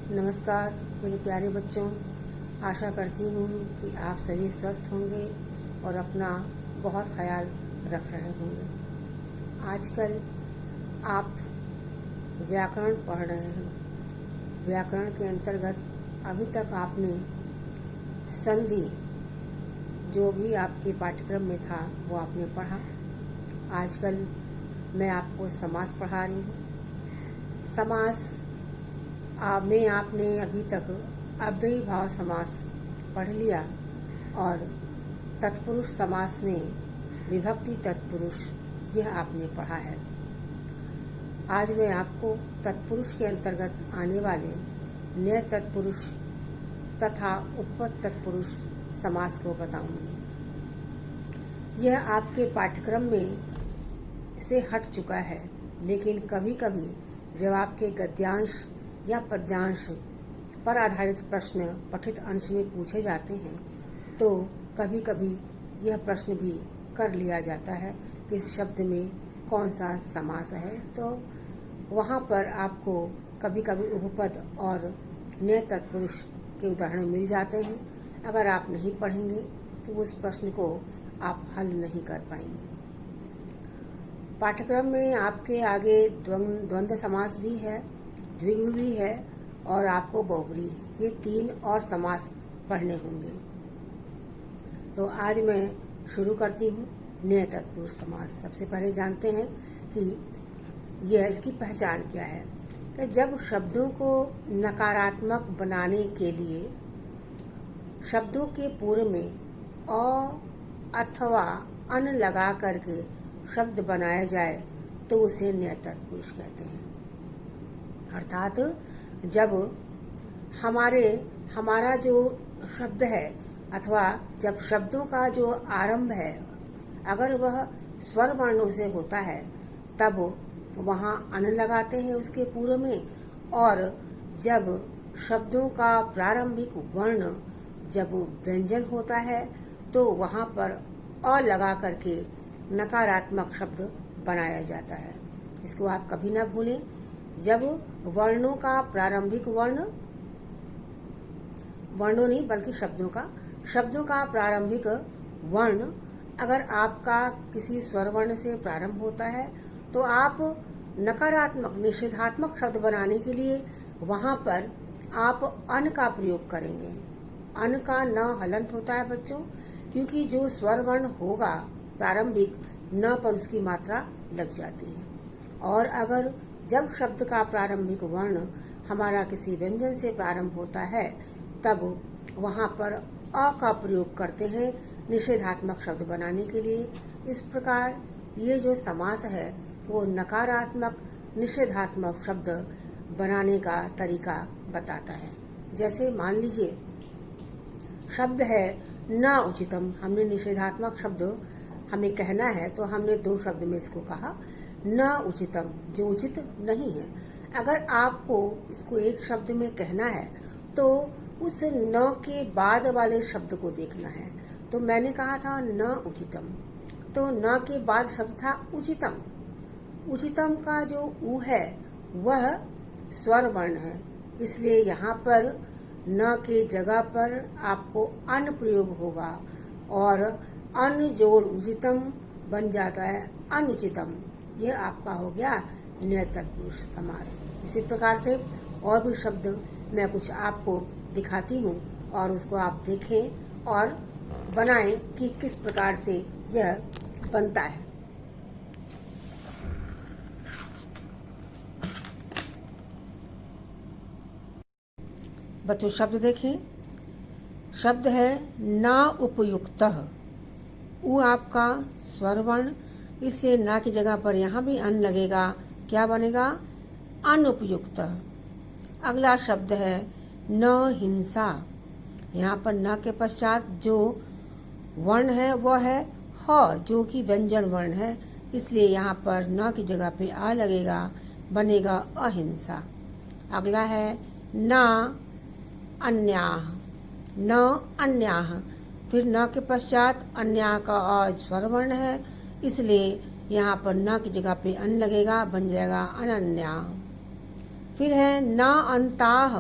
नमस्कार मेरे प्यारे बच्चों। आशा करती हूँ कि आप सभी स्वस्थ होंगे और अपना बहुत ख्याल रख रहे होंगे। आजकल आप व्याकरण पढ़ रहे हैं। व्याकरण के अंतर्गत अभी तक आपने संधि जो भी आपके पाठ्यक्रम में था वो आपने पढ़ा। आजकल मैं आपको समास पढ़ा रही हूँ। समास में आपने अभी तक अव्ययी भाव समास पढ़ लिया और तत्पुरुष समास में विभक्ति तत्पुरुष यह आपने पढ़ा है। आज मैं आपको तत्पुरुष के अंतर्गत आने वाले नए तत्पुरुष तथा उत्पत्ति तत्पुरुष समास को बताऊंगी। यह आपके पाठ्यक्रम में से हट चुका है, लेकिन कभी कभी जब आपके गद्यांश या पद्यांश पर आधारित प्रश्न पठित अंश में पूछे जाते हैं तो कभी कभी यह प्रश्न भी कर लिया जाता है कि इस शब्द में कौन सा समास है। तो वहाँ पर आपको कभी कभी उपपद और नए तत्पुरुष के उदाहरण मिल जाते हैं। अगर आप नहीं पढ़ेंगे तो उस प्रश्न को आप हल नहीं कर पाएंगे। पाठ्यक्रम में आपके आगे द्वंद्व समास भी है, द्विगु भी है और आपको बहुब्री, ये 3 और समास पढ़ने होंगे। तो आज मैं शुरू करती हूँ नए तत्पुरुष समास। सबसे पहले जानते हैं कि यह इसकी पहचान क्या है। कि जब शब्दों को नकारात्मक बनाने के लिए शब्दों के पूर्व में अ अथवा अन लगा करके शब्द बनाया जाए तो उसे नए तत्पुरुष कहते हैं। अर्थात जब हमारा जो शब्द है अथवा जब शब्दों का जो आरंभ है अगर वह स्वर वर्णों से होता है तब वहाँ अन लगाते हैं उसके पूर्व में, और जब शब्दों का प्रारंभिक वर्ण जब व्यंजन होता है तो वहाँ पर अ लगा करके नकारात्मक शब्द बनाया जाता है। इसको आप कभी ना भूलें। जब वर्णों का प्रारंभिक वर्णों नहीं बल्कि शब्दों का प्रारंभिक वर्ण अगर आपका किसी स्वर वर्ण से प्रारंभ होता है तो आप नकारात्मक निषेधात्मक शब्द बनाने के लिए वहां पर आप अन का प्रयोग करेंगे। अन का न हलंत होता है बच्चों, क्योंकि जो स्वर वर्ण होगा प्रारंभिक न पर उसकी मात्रा लग जाती है। और अगर जब शब्द का प्रारंभिक वर्ण हमारा किसी व्यंजन से प्रारंभ होता है तब वहाँ पर अ का प्रयोग करते हैं निषेधात्मक शब्द बनाने के लिए। इस प्रकार ये जो समास है वो नकारात्मक निषेधात्मक शब्द बनाने का तरीका बताता है। जैसे मान लीजिए शब्द है न उचितम, हमने निषेधात्मक शब्द हमें कहना है तो हमने 2 शब्द में इसको कहा न उचितम, जो उचित नहीं है। अगर आपको इसको एक शब्द में कहना है तो उस न के बाद वाले शब्द को देखना है। तो मैंने कहा था न उचितम, तो न के बाद शब्द था उचितम। उचितम का जो उ है वह स्वर वर्ण है, इसलिए यहाँ पर न के जगह पर आपको अन प्रयोग होगा और अन जोड़ उचितम बन जाता है अनुचितम। यह आपका हो गया नए तत्पुरुष समास। इसी प्रकार से और भी शब्द मैं कुछ आपको दिखाती हूँ और उसको आप देखें और बनाएं कि किस प्रकार से यह बनता है। बच्चों शब्द देखें। शब्द है ना उपयुक्तः। उ आपका स्वर वर्ण, इसलिए ना की जगह पर यहाँ भी अन लगेगा। क्या बनेगा? अनुपयुक्त। अगला शब्द है न हिंसा। यहाँ पर न के पश्चात जो वर्ण है वह है ह, जो कि व्यंजन वर्ण है, इसलिए यहाँ पर न की जगह पे आ लगेगा, बनेगा अहिंसा। अगला है न अन्याह। न अन्याह, फिर न के पश्चात अन्याह का अ स्वर वर्ण है, इसलिए यहाँ पर न की जगह पे अन लगेगा, बन जाएगा अनन्या। फिर है न अंताह।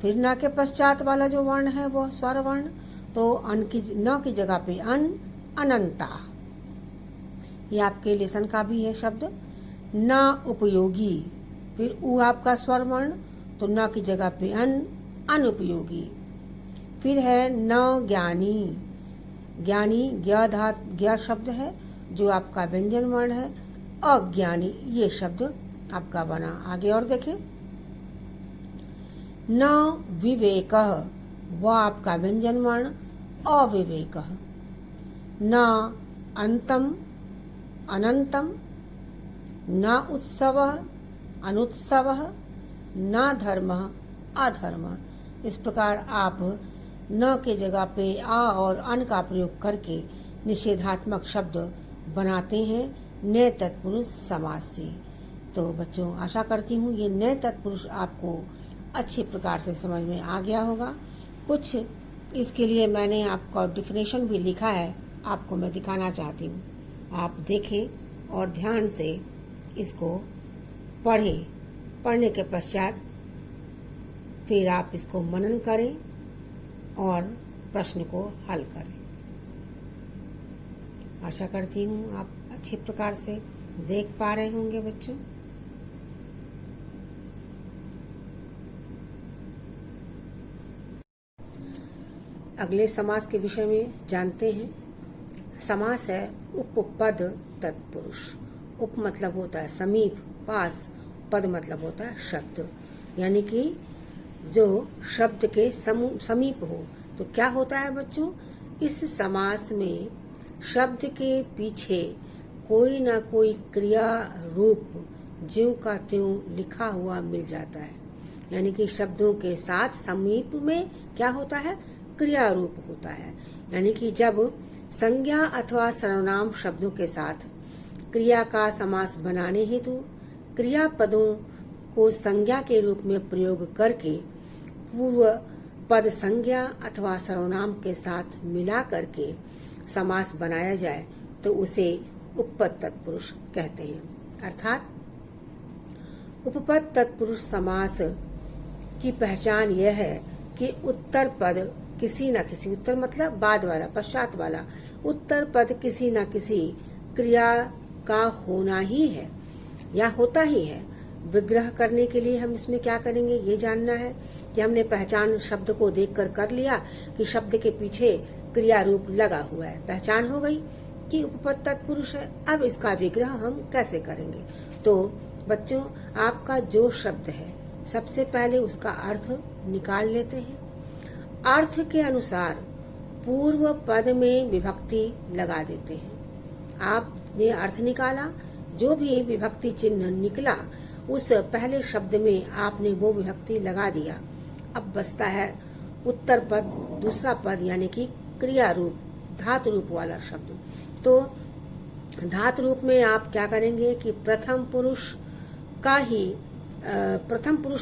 फिर न के पश्चात वाला जो वर्ण है वह स्वर वर्ण, तो न की जगह पे अनंता। ये आपके लेसन का भी है शब्द। न उपयोगी, फिर उ आपका स्वर वर्ण, तो न की जगह पे अनुपयोगी। फिर है न ज्ञानी, ज्ञानी ज्ञ शब्द है जो आपका व्यंजन वर्ण है। अज्ञानी ये शब्द आपका बना। आगे और देखें, न विवेक, वह आपका व्यंजन वर्ण अविवेक। न अंतम अनंतम, न उत्सव अनुत्सव, न धर्म अधर्म। इस प्रकार आप न के जगह पे आ और अन का प्रयोग करके निषेधात्मक शब्द बनाते हैं नए तत्पुरुष समास से। तो बच्चों, आशा करती हूँ ये नए तत्पुरुष आपको अच्छी प्रकार से समझ में आ गया होगा। कुछ इसके लिए मैंने आपका डेफिनेशन भी लिखा है, आपको मैं दिखाना चाहती हूँ। आप देखें और ध्यान से इसको पढ़ें। पढ़ने के पश्चात फिर आप इसको मनन करें और प्रश्न को हल करें। आशा करती हूँ आप अच्छी प्रकार से देख पा रहे होंगे बच्चों। अगले समास के विषय में जानते हैं। समास है उपपद तत्पुरुष। उप मतलब होता है समीप, पास, पद मतलब होता है शब्द, यानी कि जो शब्द के समीप हो। तो क्या होता है बच्चों, इस समास में शब्द के पीछे कोई ना कोई क्रिया रूप ज्यों का त्यों लिखा हुआ मिल जाता है। यानी कि शब्दों के साथ समीप में क्या होता है, क्रिया रूप होता है। यानी कि जब संज्ञा अथवा सर्वनाम शब्दों के साथ क्रिया का समास बनाने हेतु क्रिया पदों को संज्ञा के रूप में प्रयोग करके पूर्व पद संज्ञा अथवा सर्वनाम के साथ मिला करके समास बनाया जाए तो उसे उपपद तत्पुरुष कहते हैं। अर्थात उपपद तत्पुरुष समास की पहचान यह है कि उत्तर पद किसी न किसी, उत्तर मतलब बाद वाला, पश्चात वाला, उत्तर पद किसी न किसी क्रिया का होना ही है या होता ही है। विग्रह करने के लिए हम इसमें क्या करेंगे, ये जानना है कि हमने पहचान शब्द को देखकर कर लिया कि शब्द के पीछे क्रिया रूप लगा हुआ है, पहचान हो गई कि उपपद तत्पुरुष है। अब इसका विग्रह हम कैसे करेंगे। तो बच्चों, आपका जो शब्द है सबसे पहले उसका अर्थ निकाल लेते हैं। अर्थ के अनुसार पूर्व पद में विभक्ति लगा देते हैं। आपने अर्थ निकाला, जो भी विभक्ति चिन्ह निकला उस पहले शब्द में आपने वो विभक्ति लगा दिया। अब बचता है उत्तर पद, दूसरा पद, यानी कि क्रिया रूप, धातु रूप वाला शब्द। तो धातु रूप में आप क्या करेंगे कि प्रथम पुरुष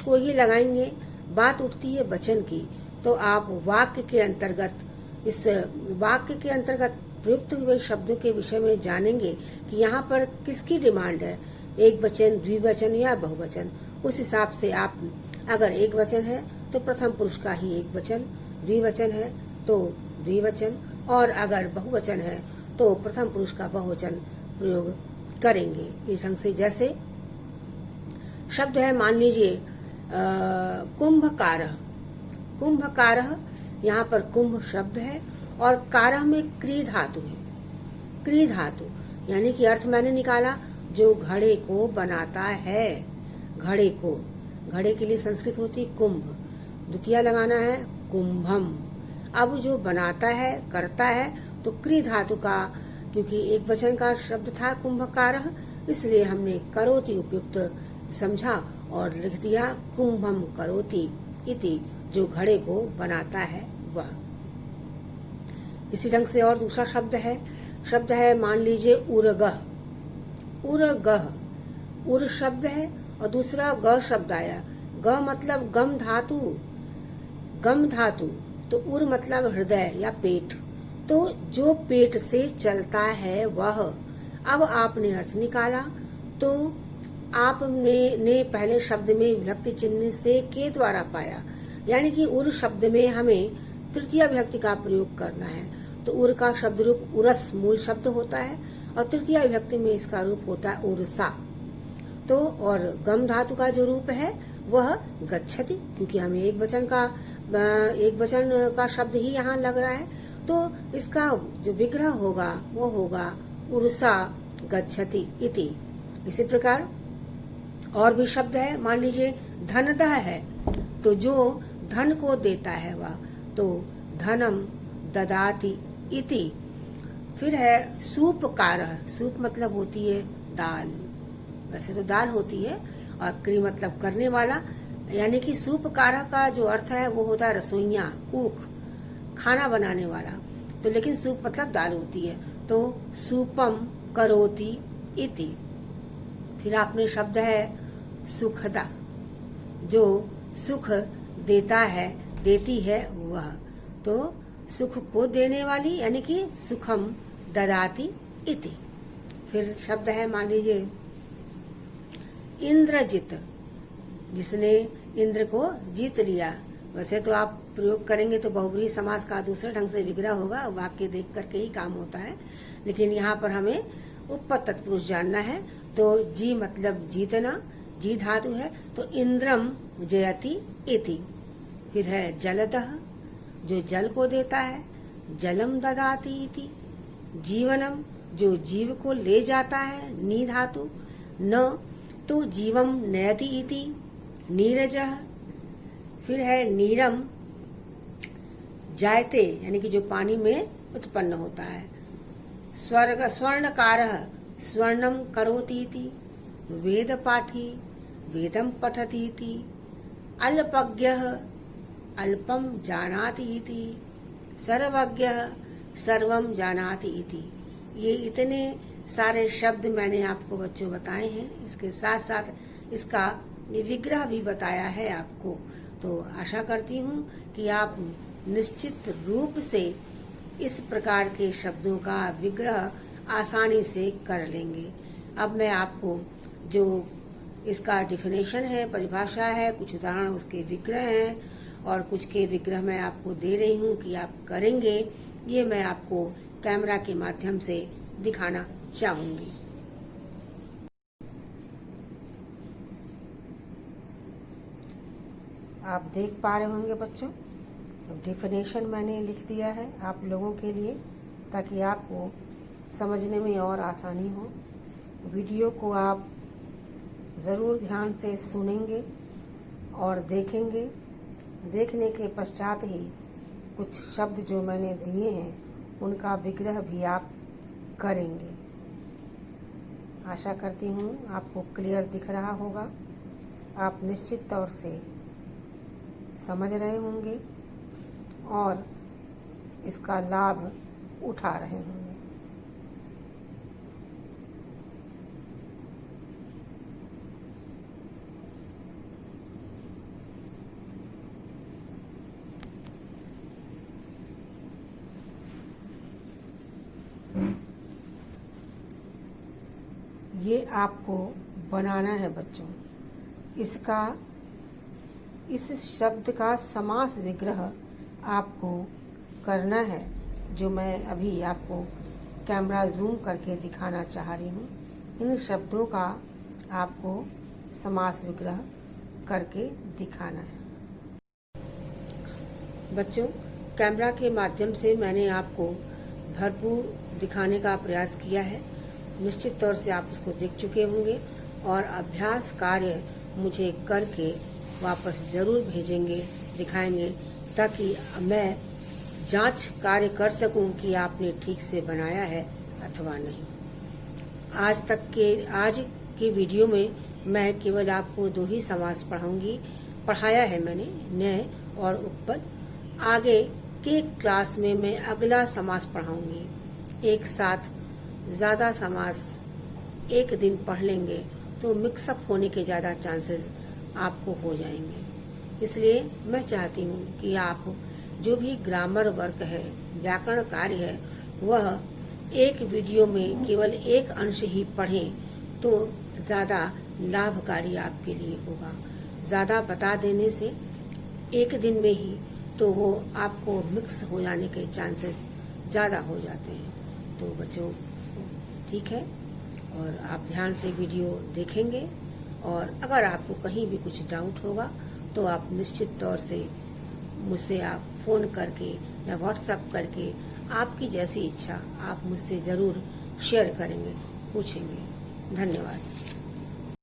को ही लगाएंगे। बात उठती है वचन की, तो आप वाक्य के अंतर्गत, इस वाक्य के अंतर्गत प्रयुक्त हुए शब्दों के विषय में जानेंगे कि यहाँ पर किसकी डिमांड है, एक वचन, द्विवचन या बहुवचन। उस हिसाब से आप, अगर एक वचन है तो प्रथम पुरुष का ही एक वचन, द्विवचन है तो द्विवचन, और अगर बहुवचन है तो प्रथम पुरुष का बहुवचन प्रयोग करेंगे। इस ढंग से, जैसे शब्द है, मान लीजिए कुंभकारः। कुंभकारः, यहाँ पर कुंभ शब्द है और कारः में क्री धातु है। क्री धातु यानी कि अर्थ मैंने निकाला, जो घड़े को बनाता है। घड़े को, घड़े के लिए संस्कृत होती कुंभ, द्वितीय लगाना है कुंभम। अब जो बनाता है, करता है, तो क्री धातु का, क्योंकि एक वचन का शब्द था कुंभकारः, इसलिए हमने करोति उपयुक्त समझा और लिख दिया कुंभम करोति इति, जो घड़े को बनाता है वह। इसी ढंग से और दूसरा शब्द है मान लीजिए उर्गह। उर्गह, उर शब्द है और दूसरा ग शब्द आया। ग मतलब गम धातु, गम धातु, तो उर मतलब हृदय या पेट, तो जो पेट से चलता है वह। अब आपने अर्थ निकाला, तो आपने पहले शब्द में विभक्ति चिन्ह से के द्वारा पाया, यानी कि उर शब्द में हमें तृतीय विभक्ति का प्रयोग करना है। तो उर का शब्द रूप उरस मूल शब्द होता है और तृतीय विभक्ति में इसका रूप होता है उर्सा। तो और गम धातु का जो रूप है वह गच्छति, क्योंकि हमें एक वचन का शब्द ही यहाँ लग रहा है, तो इसका जो विग्रह होगा वो होगा उर्सा गच्छति इति। इसी प्रकार और भी शब्द है, मान लीजिए धनदः है, तो जो धन को देता है वह, तो धनम ददाति इति। फिर है सूपकारः, सूप मतलब होती है दाल, वैसे तो दाल होती है, और क्री मतलब करने वाला, यानी कि सूपकारः का जो अर्थ है वो होता है रसोइया, कुक, खाना बनाने वाला। तो लेकिन सूप मतलब दाल होती है, तो सूपम करोति इति। फिर आपने शब्द है सुखदा, जो सुख देता है, देती है वह, तो सुख को देने वाली, यानी कि सुखम ददाति इति। फिर शब्द है, मान लीजिए इंद्रजित, जिसने इंद्र को जीत लिया। वैसे तो आप प्रयोग करेंगे तो बहुब्रीहि समास का दूसरे ढंग से विग्रह होगा, वाक्य देख करके ही काम होता है, लेकिन यहाँ पर हमें उपपद तत्पुरुष जानना है। तो जी मतलब जीतना, जी धातु है, तो इंद्रम जयति इति। फिर है जलदः, जो जल को देता है, जलम ददाति इति। जीवनम, जो जीव को ले जाता है, नी धातु, न, तो जीवम नयति इति। नीरजः, फिर है नीरम जायते, यानी कि जो पानी में उत्पन्न होता है। स्वर्णकारः, स्वर्णम करोति इति। वेद पाठी, वेदम पठति इति। अल्पज्ञः, अल्पम जानाति इति। सर्वज्ञः, सर्वम जानाति इति। ये इतने सारे शब्द मैंने आपको बच्चों बताए हैं, इसके साथ साथ इसका ये विग्रह भी बताया है आपको। तो आशा करती हूँ कि आप निश्चित रूप से इस प्रकार के शब्दों का विग्रह आसानी से कर लेंगे। अब मैं आपको जो इसका डिफिनेशन है, परिभाषा है, कुछ उदाहरण उसके विग्रह हैं और कुछ के विग्रह मैं आपको दे रही हूँ कि आप करेंगे, ये मैं आपको कैमरा के माध्यम से दिखाना चाहूंगी। आप देख पा रहे होंगे बच्चों, डिफिनेशन मैंने लिख दिया है आप लोगों के लिए, ताकि आपको समझने में और आसानी हो। वीडियो को आप ज़रूर ध्यान से सुनेंगे और देखेंगे। देखने के पश्चात ही कुछ शब्द जो मैंने दिए हैं उनका विग्रह भी आप करेंगे। आशा करती हूँ आपको क्लियर दिख रहा होगा, आप निश्चित तौर से समझ रहे होंगे और इसका लाभ उठा रहे होंगे। ये आपको बनाना है बच्चों। इस शब्द का समास विग्रह आपको करना है, जो मैं अभी आपको कैमरा जूम करके दिखाना चाह रही हूँ। इन शब्दों का आपको समास विग्रह करके दिखाना है। बच्चों, कैमरा के माध्यम से मैंने आपको भरपूर दिखाने का प्रयास किया है। निश्चित तौर से आप उसको देख चुके होंगे और अभ्यास कार्य मुझे करके वापस ज़रूर भेजेंगे, दिखाएंगे, ताकि मैं जांच कार्य कर सकूं कि आपने ठीक से बनाया है अथवा नहीं। आज की वीडियो में मैं केवल आपको 2 ही समास पढ़ाया है मैंने, नए और उपपद। आगे के क्लास में मैं अगला समास पढ़ाऊंगी। एक साथ ज़्यादा समास एक दिन पढ़ लेंगे तो मिक्सअप होने के ज़्यादा चांसेस आपको हो जाएंगे। इसलिए मैं चाहती हूँ कि आप जो भी ग्रामर वर्क है, व्याकरण कार्य है, वह एक वीडियो में केवल एक अंश ही पढ़ें तो ज़्यादा लाभकारी आपके लिए होगा। ज़्यादा बता देने से एक दिन में ही, तो वो आपको मिक्स हो जाने के चांसेस ज़्यादा हो जाते हैं। तो बच्चों ठीक है, और आप ध्यान से वीडियो देखेंगे, और अगर आपको कहीं भी कुछ डाउट होगा तो आप निश्चित तौर से मुझसे आप फ़ोन करके या व्हाट्सएप करके, आपकी जैसी इच्छा आप मुझसे ज़रूर शेयर करेंगे, पूछेंगे। धन्यवाद।